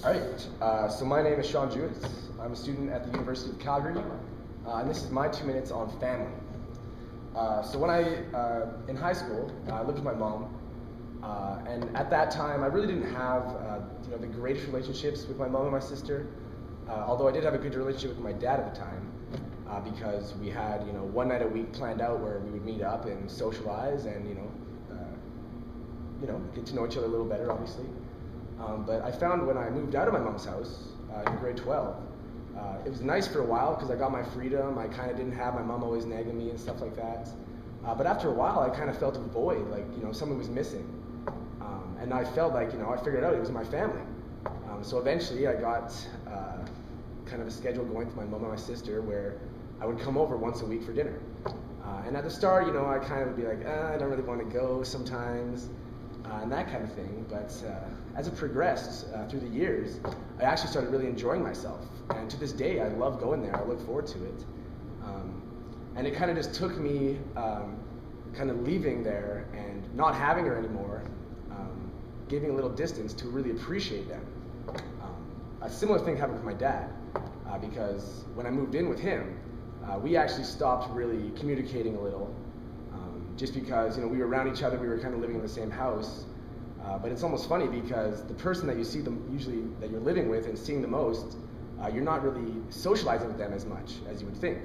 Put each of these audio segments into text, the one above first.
All right, so my name is Sean Jewett. I'm a student at the University of Calgary, and this is my 2 minutes on family. So when in high school, I lived with my mom, and at that time, I really didn't have, the greatest relationships with my mom and my sister, although I did have a good relationship with my dad at the time, because we had, one night a week planned out where we would meet up and socialize and, get to know each other a little better, obviously. But I found when I moved out of my mom's house in grade 12, it was nice for a while because I got my freedom. I kind of didn't have my mom always nagging me and stuff like that. But after a while, I kind of felt a void, like, something was missing. And I felt like, I figured out it was my family. So eventually I got kind of a schedule going for my mom and my sister where I would come over once a week for dinner. And at the start, I kind of would be like, I don't really want to go sometimes. And that kind of thing, but as it progressed through the years, I actually started really enjoying myself, and to this day I love going there. I look forward to it, and it kind of just took me kind of leaving there and not having her anymore, giving a little distance to really appreciate them. A similar thing happened with my dad, because when I moved in with him, we actually stopped really communicating a little. Just because we were around each other, we were kind of living in the same house, but it's almost funny because the person that you see usually that you're living with and seeing the most, you're not really socializing with them as much as you would think.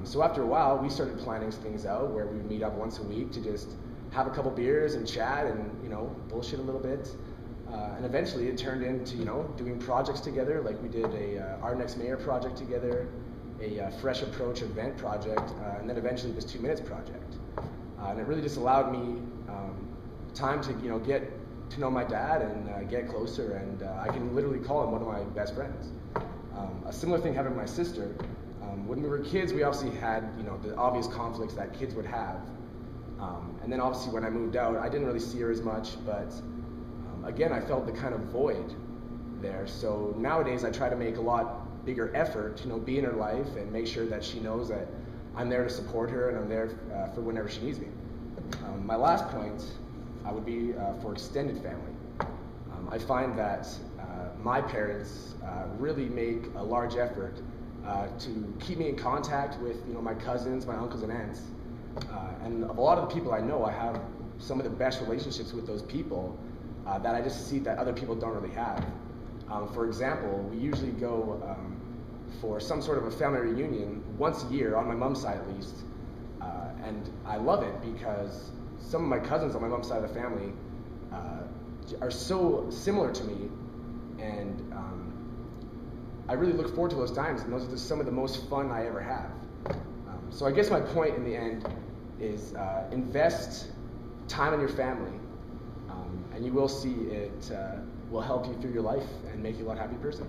So after a while, we started planning things out where we would meet up once a week to just have a couple beers and chat and bullshit a little bit, and eventually it turned into doing projects together. Like we did Our Next Mayor project together, a Fresh Approach event project, and then eventually this 2 minutes project. And it really just allowed me time to get to know my dad and get closer, and I can literally call him one of my best friends. A similar thing happened with my sister. When we were kids, we obviously had the obvious conflicts that kids would have, and then obviously when I moved out, I didn't really see her as much, but again, I felt the kind of void there. So nowadays I try to make a lot bigger effort to be in her life and make sure that she knows that I'm there to support her and I'm there for whenever she needs me. My last point would be for extended family. I find that my parents really make a large effort to keep me in contact with my cousins, my uncles and aunts. And of a lot of the people I know, I have some of the best relationships with those people that I just see that other people don't really have. For example, we usually go for some sort of a family reunion once a year, on my mom's side at least, and I love it because some of my cousins on my mom's side of the family are so similar to me, and I really look forward to those times, and those are some of the most fun I ever have. So I guess my point in the end is invest time in your family, and you will see it will help you through your life and make you a lot happier person.